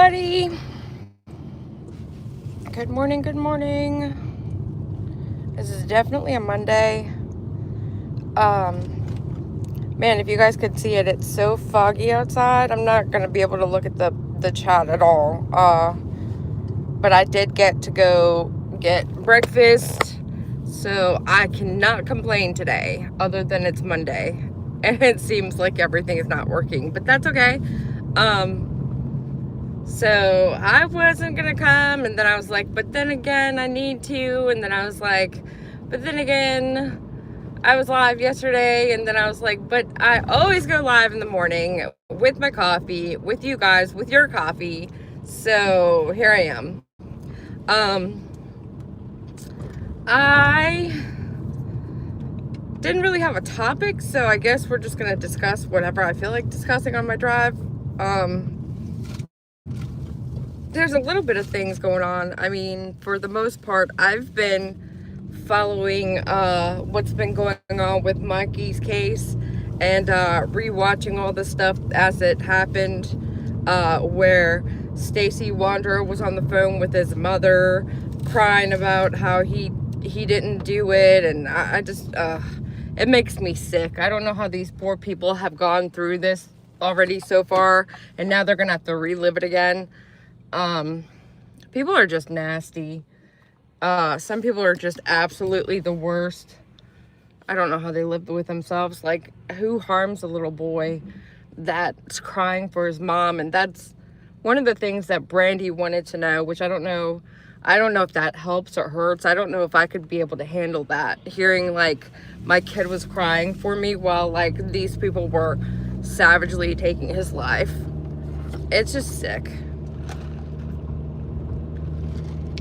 everybody. Good morning, good morning. This is definitely a Monday. Man, if you guys could see it, it's so foggy outside. I'm not going to be able to look at the chat at all. But I did get to go get breakfast, so I cannot complain today, other than it's Monday. And it seems like everything is not working, but that's okay. So I wasn't gonna come, and then I was like, but then again, I need to, and then I was like, but then again, I was live yesterday, and then I was like, but I always go live in the morning with my coffee, with you guys, with your coffee, so here I am. I didn't really have a topic, so I guess we're just gonna discuss whatever I feel like discussing on my drive. There's a little bit of things going on. I mean, for the most part, I've been following what's been going on with Mikey's case and rewatching all the stuff as it happened, where Stacy Wanderer was on the phone with his mother crying about how he didn't do it, and I just it makes me sick. I don't know how these poor people have gone through this already so far, and now they're gonna have to relive it again. People are just nasty. Some people are just absolutely the worst. I don't know how they live with themselves. Like, who harms a little boy that's crying for his mom? And that's one of the things that Brandy wanted to know, which I don't know if that helps or hurts. I don't know if I could be able to handle that. Hearing, like, my kid was crying for me while, like, these people were savagely taking his life. It's just sick.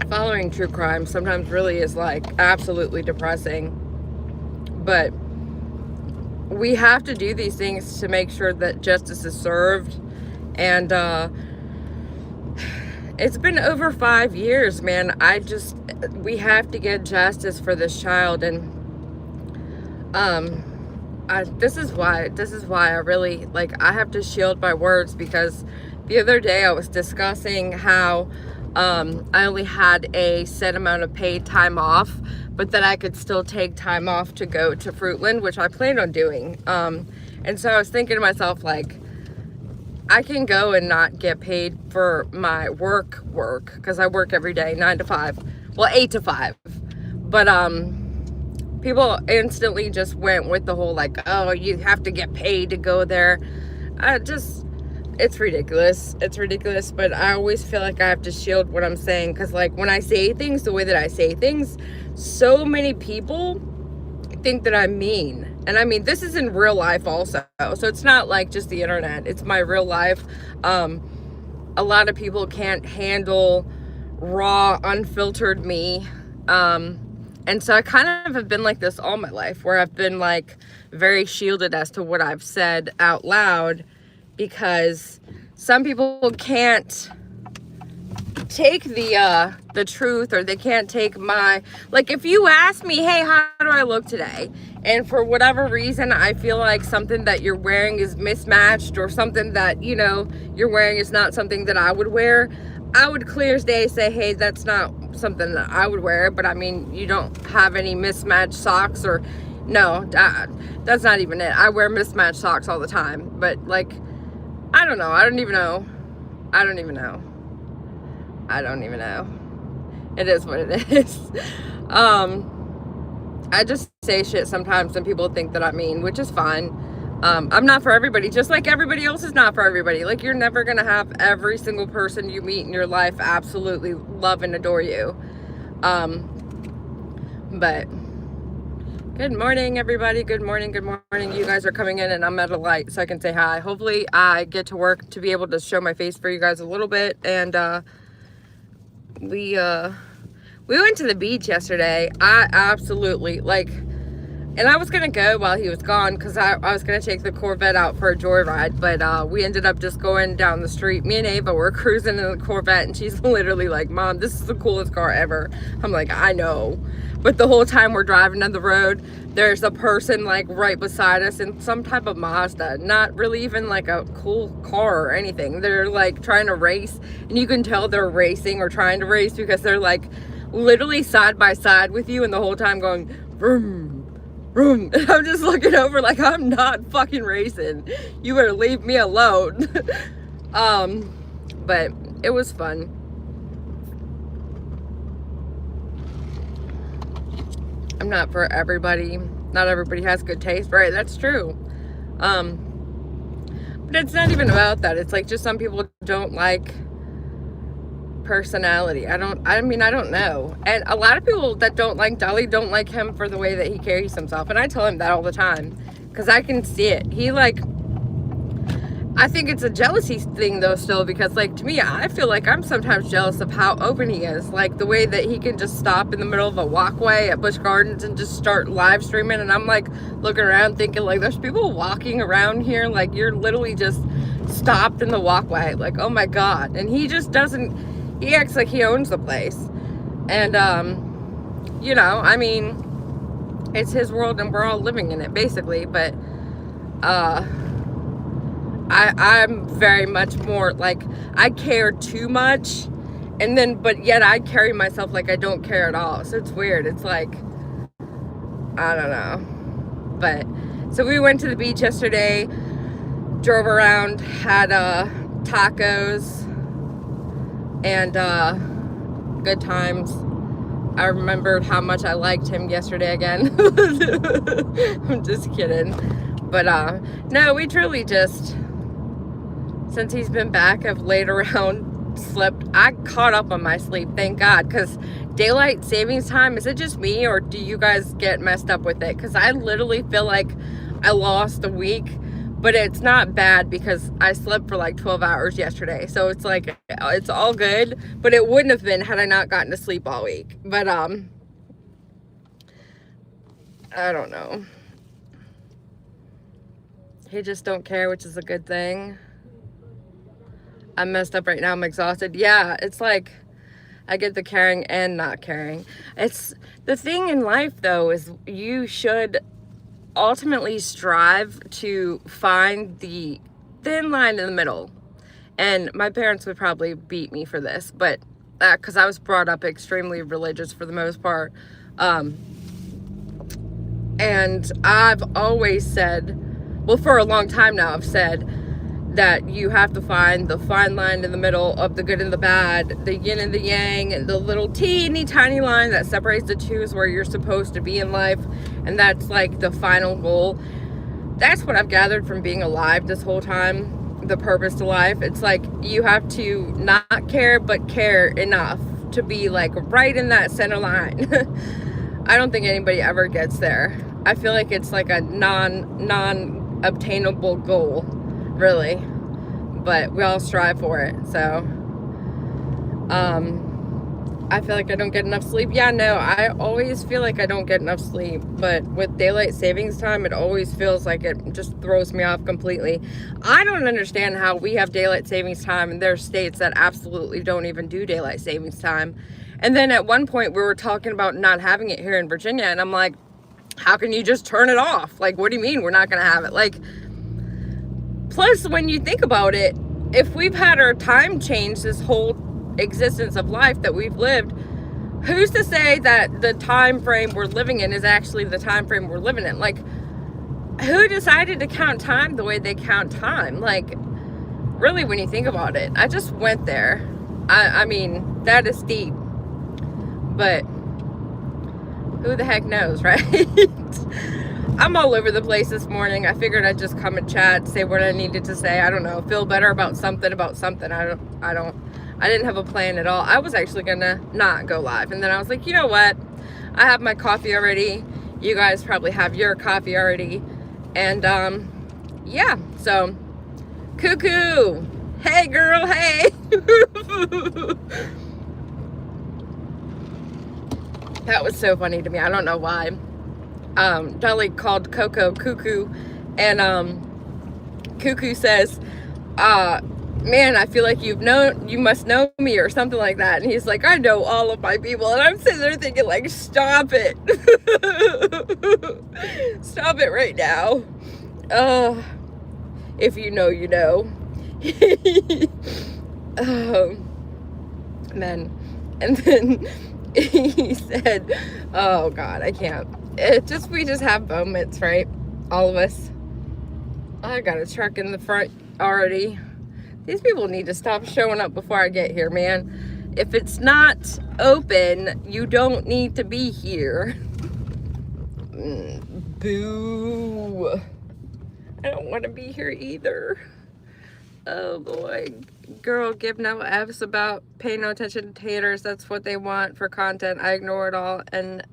Following true crime sometimes really is, like, absolutely depressing. But we have to do these things to make sure that justice is served. And it's been over 5 years, man. We have to get justice for this child. And this is why I really, like, I have to shield my words, because the other day I was discussing how I only had a set amount of paid time off, but that I could still take time off to go to Fruitland, which I plan on doing. And so I was thinking to myself, like, I can go and not get paid for my work, because I work every day, 9 to 5. Well, 8 to 5. But people instantly just went with the whole, like, oh, you have to get paid to go there. It's ridiculous. It's ridiculous, but I always feel like I have to shield what I'm saying, because, like, when I say things the way that I say things, so many people think that I'm mean. And I mean, this is in real life also, so it's not like just the internet, it's my real life. A lot of people can't handle raw, unfiltered me, and so I kind of have been like this all my life, where I've been, like, very shielded as to what I've said out loud, because some people can't take the truth, or they can't take my, like, if you ask me, hey, how do I look today, and for whatever reason I feel like something that you're wearing is mismatched, or something that, you know, you're wearing is not something that I would wear, I would clear as day say, hey, that's not something that I would wear. But I mean, you don't have any mismatched socks, or no, that's not even it. I wear mismatched socks all the time, but, like, I don't know. I don't even know. It is what it is. I just say shit sometimes, and people think that I'm mean, which is fine. I'm not for everybody, just like everybody else is not for everybody. Like, you're never gonna have every single person you meet in your life absolutely love and adore you. But good morning, everybody. Good morning. You guys are coming in, and I'm at a light so I can say hi. Hopefully I get to work to be able to show my face for you guys a little bit. And we went to the beach yesterday. I absolutely, like, and I was gonna go while he was gone, because I was gonna take the Corvette out for a joyride, but we ended up just going down the street. Me and Ava were cruising in the Corvette, and she's literally like, Mom, this is the coolest car ever. I'm like, I know. But the whole time we're driving down the road, there's a person like right beside us in some type of Mazda, not really even like a cool car or anything. They're like trying to race, and you can tell they're racing or trying to race because they're like literally side by side with you, and the whole time going vroom, vroom. And I'm just looking over like, I'm not fucking racing. You better leave me alone. But it was fun. I'm not for everybody. Not everybody has good taste, right? That's true. But it's not even about that. It's like just some people don't like personality. I don't know. And a lot of people that don't like Dolly don't like him for the way that he carries himself. And I tell him that all the time because I can see it. He like, I think it's a jealousy thing though still, because like to me, I feel like I'm sometimes jealous of how open he is. Like the way that he can just stop in the middle of a walkway at Busch Gardens and just start live streaming, and I'm like looking around thinking like there's people walking around here, like you're literally just stopped in the walkway, like oh my god. And he just doesn't, he acts like he owns the place. And you know, I mean, it's his world and we're all living in it basically. But I'm very much more like, I care too much, and then but yet I carry myself like I don't care at all. So it's weird. It's like, I don't know. But so we went to the beach yesterday, drove around, had tacos, and good times. I remembered how much I liked him yesterday again. I'm just kidding. But no, we truly just, since he's been back, I've laid around, slept. I caught up on my sleep, thank God, because daylight savings time, is it just me or do you guys get messed up with it? Because I literally feel like I lost a week, but it's not bad because I slept for like 12 hours yesterday. So it's like, it's all good, but it wouldn't have been had I not gotten to sleep all week. But I don't know. He just don't care, which is a good thing. I'm messed up right now. I'm exhausted. Yeah, it's like I get the caring and not caring. It's the thing in life though, is you should ultimately strive to find the thin line in the middle. And my parents would probably beat me for this, but because I was brought up extremely religious for the most part. And I've always said, well, for a long time now, I've said that you have to find the fine line in the middle of the good and the bad, the yin and the yang, and the little teeny tiny line that separates the two is where you're supposed to be in life. And that's like the final goal. That's what I've gathered from being alive this whole time, the purpose to life. It's like you have to not care, but care enough to be like right in that center line. I don't think anybody ever gets there. I feel like it's like a non-obtainable goal, really, but we all strive for it. So I feel like I don't get enough sleep. Yeah, no, I always feel like I don't get enough sleep, but with daylight savings time, it always feels like it just throws me off completely. I don't understand how we have daylight savings time and there are states that absolutely don't even do daylight savings time. And then at one point we were talking about not having it here in Virginia, and I'm like, how can you just turn it off? Like, what do you mean we're not gonna have it? Like, plus when you think about it, if we've had our time change this whole existence of life that we've lived, who's to say that the time frame we're living in is actually the time frame we're living in? Like, who decided to count time the way they count time? Like, really, when you think about it, I just went there. I mean, that is deep, but who the heck knows, right? I'm all over the place this morning. I figured I'd just come and chat, say what I needed to say. I don't know, feel better about something. I didn't have a plan at all. I was actually gonna not go live, and then I was like, you know what? I have my coffee already. You guys probably have your coffee already, and yeah. So, cuckoo. Hey, girl. Hey. That was so funny to me. I don't know why. Dolly called Coco cuckoo, and cuckoo says, man, I feel like you must know me or something like that. And he's like, I know all of my people. And I'm sitting there thinking, like, stop it. Stop it right now. If you know, you know. Man. And then he said, oh God, I can't. We just have moments, right? All of us. I got a truck in the front already. These people need to stop showing up before I get here, man. If it's not open, you don't need to be here. Boo. I don't want to be here either. Oh boy. Girl, give no F's about paying no attention to haters. That's what they want for content. I ignore it all, and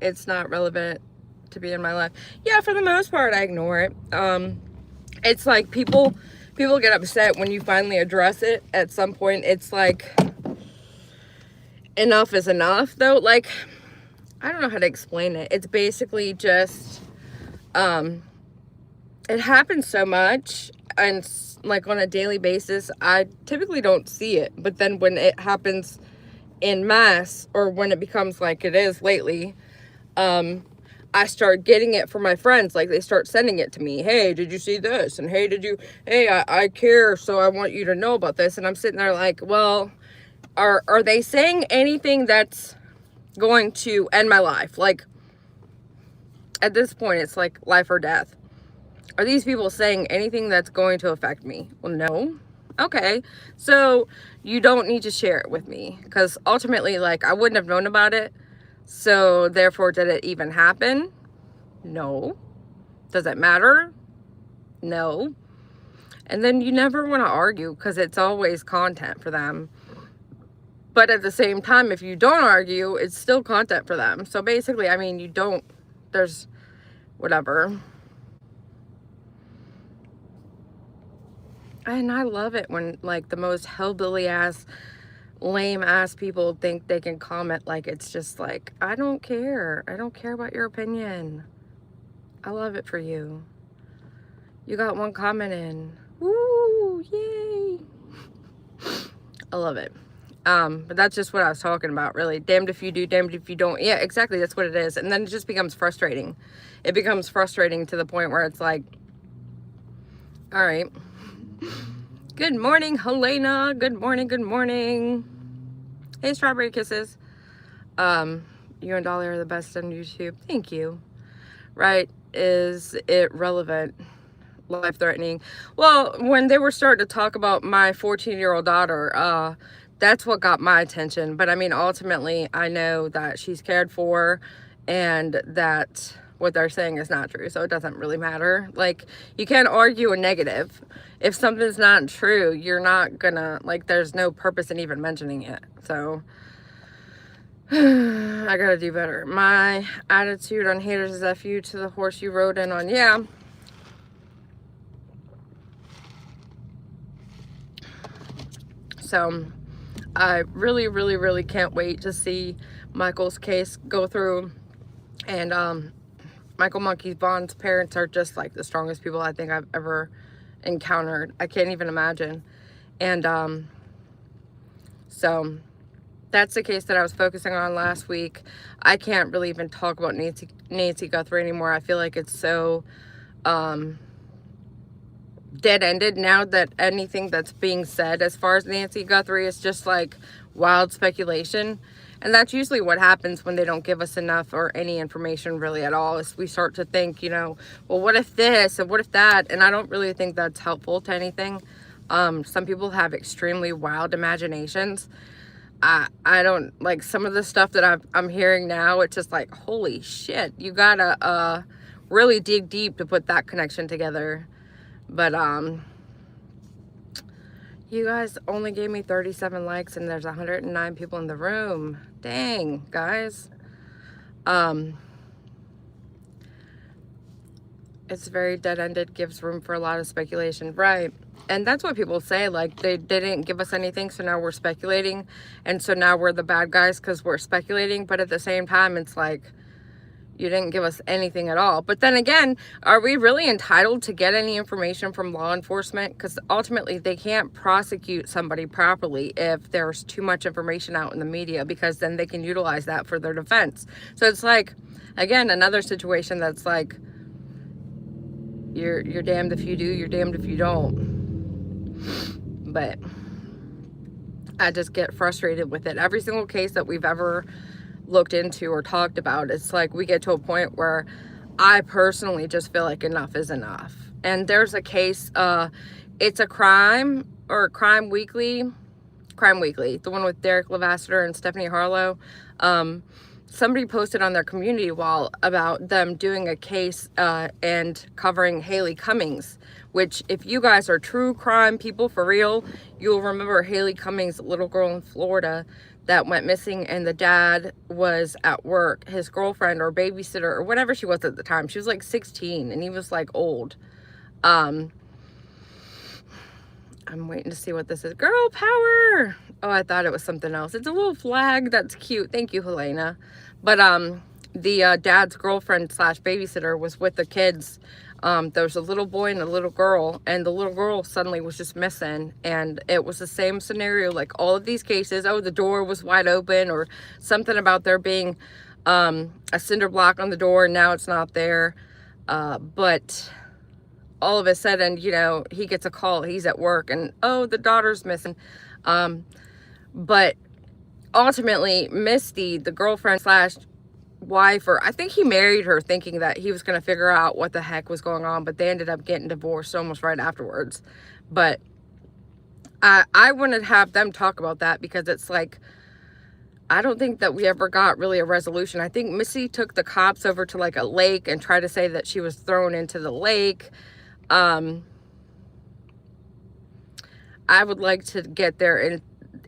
it's not relevant to be in my life. Yeah, for the most part, I ignore it. It's like people get upset when you finally address it. At some point, it's like, enough is enough, though. Like, I don't know how to explain it. It's basically just, it happens so much, and like on a daily basis, I typically don't see it. But then when it happens in mass, or when it becomes like it is lately, I start getting it from my friends. Like, they start sending it to me. Hey, did you see this? And hey, I care, so I want you to know about this. And I'm sitting there like, well, are they saying anything that's going to end my life? Like, at this point, it's like life or death. Are these people saying anything that's going to affect me? Well, no. Okay. So you don't need to share it with me, because ultimately, like, I wouldn't have known about it. So therefore, did it even happen? No. Does it matter? No. And then you never want to argue, because it's always content for them. But at the same time, if you don't argue, it's still content for them. So basically, I mean, there's whatever. And I love it when, like, the most hillbilly ass, lame ass people think they can comment. Like, it's just like, I don't care. I don't care about your opinion. I love it for you. You got one comment in. Woo, yay. I love it. But that's just what I was talking about, really. Damned if you do, damned if you don't. Yeah, exactly. That's what it is. And then it just becomes frustrating. It becomes frustrating to the point where it's like, all right. Good morning, Helena. Good morning, good morning. Hey, Strawberry Kisses. You and Dolly are the best on YouTube. Thank you. Right. Is it relevant? Life-threatening? Well, when they were starting to talk about my 14-year-old daughter, that's what got my attention. But I mean, ultimately, I know that she's cared for, and that what they're saying is not true. So it doesn't really matter. Like, you can't argue a negative. If something's not true, you're not gonna, like, there's no purpose in even mentioning it. So I gotta do better. My attitude on haters is F you to the horse you rode in on. Yeah. So I really, really, really can't wait to see Michael's case go through. And Michael Monkey Vaughn's parents are just like the strongest people I think I've ever encountered. I can't even imagine. And so that's the case that I was focusing on last week. I can't really even talk about Nancy Guthrie anymore. I feel like it's so dead-ended now, that anything that's being said as far as Nancy Guthrie is just like wild speculation. And that's usually what happens when they don't give us enough or any information really at all, is we start to think, you know, well, what if this and what if that? And I don't really think that's helpful to anything. Some people have extremely wild imaginations. I don't like some of the stuff that I'm hearing now. It's just like, holy shit, you gotta really dig deep to put that connection together. But you guys only gave me 37 likes and there's 109 people in the room. Dang, guys. It's very dead-ended, gives room for a lot of speculation. Right. And that's what people say, like, they didn't give us anything, so now we're speculating. And so now we're the bad guys because we're speculating. But at the same time, it's like, You didn't give us anything at all. But then again, are we really entitled to get any information from law enforcement? Because ultimately they can't prosecute somebody properly if there's too much information out in the media, because then they can utilize that for their defense. So it's like, again, another situation that's like, you're damned if you do, you're damned if you don't. But I just get frustrated with it. Every single case that we've ever looked into or talked about, it's like we get to a point where I personally just feel like enough is enough. And there's a case, it's a Crime Weekly, the one with Derek Levasseur and Stephanie Harlow. Somebody posted on their community wall about them doing a case and covering Haley Cummings, which, if you guys are true crime people for real, you'll remember Haley Cummings, little girl in Florida that went missing, and the dad was at work, his girlfriend or babysitter or whatever she was at the time. She was like 16 and he was like old. I'm waiting to see what this is. Girl power. Oh, I thought it was something else. It's a little flag. That's cute. Thank you, Helena. But the dad's girlfriend slash babysitter was with the kids. There was a little boy and a little girl, and the little girl suddenly was just missing. And it was the same scenario, like all of these cases. Oh, the door was wide open, or something about there being a cinder block on the door, and now it's not there. But all of a sudden, you know, he gets a call, he's at work, and oh, the daughter's missing. But ultimately, Misty, the girlfriend slash wife, or I think he married her thinking that he was going to figure out what the heck was going on, but they ended up getting divorced almost right afterwards. But I want to have them talk about that, because it's like, I don't think that we ever got really a resolution. I think Missy took the cops over to like a lake and tried to say that she was thrown into the lake. I would like to get their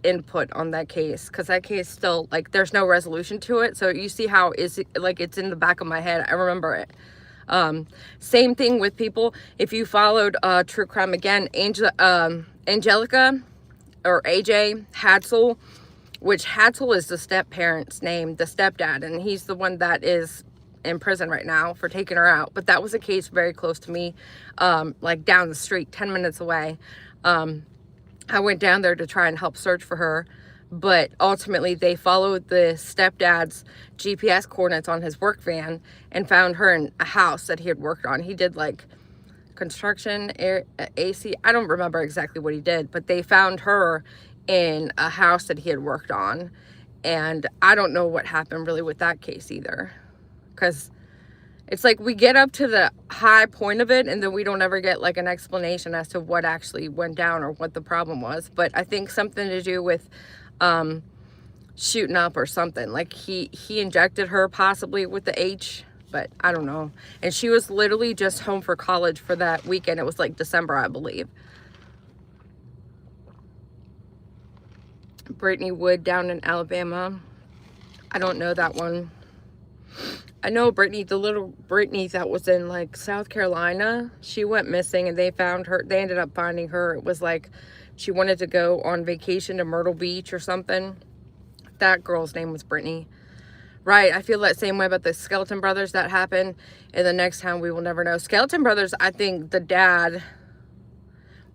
input on that case, because that case still, like, there's no resolution to it. So you see how it's like, it's in the back of my head. I remember it. Same thing with people. If you followed true crime, again, Angelica or AJ Hadsel, which Hadsel is the step parent's name, the stepdad, and he's the one that is in prison right now for taking her out. But that was a case very close to me, like down the street, 10 minutes away. I went down there to try and help search for her, but ultimately they followed the stepdad's GPS coordinates on his work van and found her in a house that he had worked on. He did like construction, AC, I don't remember exactly what he did, but they found her in a house that he had worked on. And I don't know what happened really with that case either, because it's like we get up to the high point of it and then we don't ever get like an explanation as to what actually went down or what the problem was. But I think something to do with shooting up or something. Like he injected her possibly with the H, but I don't know. And she was literally just home for college for that weekend. It was like December, I believe. Brittany Wood down in Alabama. I don't know that one. I know Brittany, the little Brittany that was in like South Carolina, she went missing and they found her. They ended up finding her. It was like she wanted to go on vacation to Myrtle Beach or something. That girl's name was Brittany. Right, I feel that same way about the Skeleton Brothers that happened. And the next time we will never know. Skeleton Brothers, I think the dad,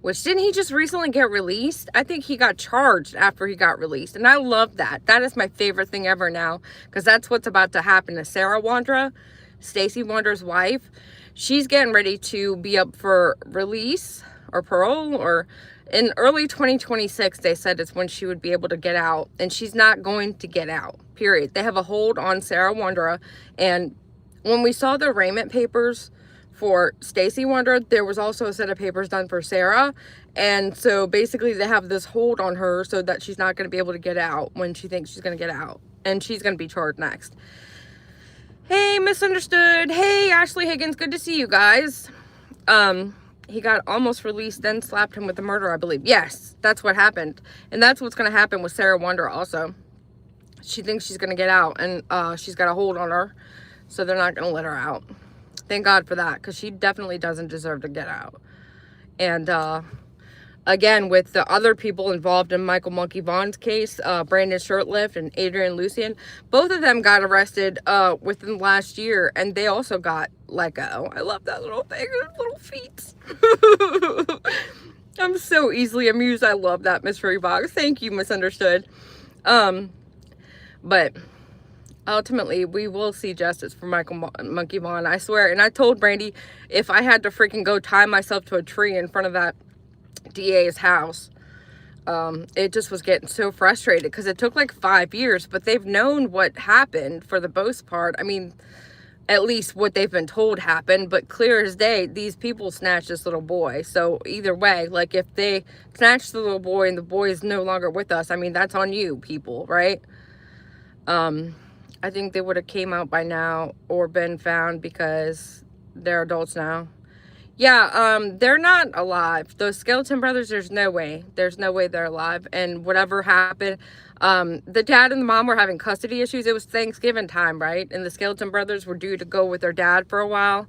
which didn't he just recently get released? I think he got charged after he got released. And I love that. That is my favorite thing ever now, because that's what's about to happen to Sarah Wandra, Stacey Wandra's wife. She's getting ready to be up for release or parole, or in early 2026, they said it's when she would be able to get out. And she's not going to get out, period. They have a hold on Sarah Wandra. And when we saw the arraignment papers for Stacey Wandra, there was also a set of papers done for Sarah. And so basically they have this hold on her so that she's not going to be able to get out when she thinks she's going to get out. And she's going to be charged next. Hey, Misunderstood. Hey, Ashley Higgins. Good to see you guys. He got almost released, then slapped him with the murder, I believe. Yes, that's what happened. And that's what's going to happen with Sarah Wandra also. She thinks she's going to get out, and she's got a hold on her. So they're not going to let her out. Thank God for that, because she definitely doesn't deserve to get out. And again, with the other people involved in Michael Monkey Vaughn's case, Brandon Shurtleff and Adrian Lucian, both of them got arrested within the last year, and they also got let go. I love that little thing, little feet. I'm so easily amused. I love that, Miss Freebox. Thank you, Misunderstood. But ultimately, we will see justice for Michael Monkey Vaughn, I swear. And I told Brandy, if I had to freaking go tie myself to a tree in front of that DA's house, it just was getting so frustrated because it took like 5 years, but they've known what happened for the most part. I mean, at least what they've been told happened, but clear as day, these people snatched this little boy. So either way, like if they snatched the little boy and the boy is no longer with us, I mean, that's on you people, right? I think they would have came out by now or been found because they're adults now. Yeah, they're not alive. Those Skeleton brothers, there's no way. There's no way they're alive. And whatever happened, the dad and the mom were having custody issues. It was Thanksgiving time, right? And the Skeleton brothers were due to go with their dad for a while.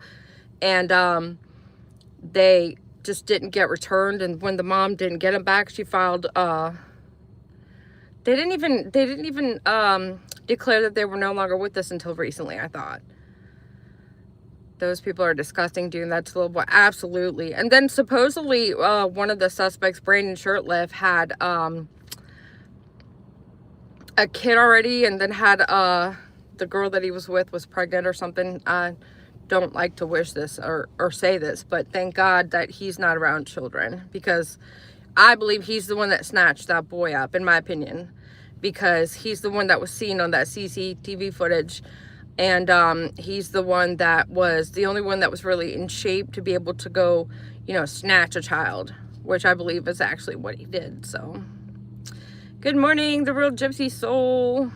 And they just didn't get returned. And when the mom didn't get them back, she filed, they didn't even declare that they were no longer with us until recently, I thought. Those people are disgusting doing that to the little boy. Absolutely. And then supposedly one of the suspects, Brandon Shurtleff, had a kid already, and then had the girl that he was with was pregnant or something. I don't like to wish this or say this, but thank God that he's not around children, because I believe he's the one that snatched that boy up, in my opinion, because he's the one that was seen on that CCTV footage. And he's the one that was the only one that was really in shape to be able to go, you know, snatch a child, which I believe is actually what he did. So, good morning, the real gypsy soul.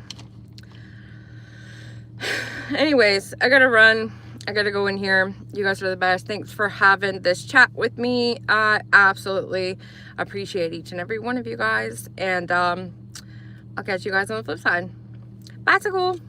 Anyways, I gotta run. I gotta go in here. You guys are the best. Thanks for having this chat with me. I absolutely appreciate each and every one of you guys. And I'll catch you guys on the flip side. Bye, so cool.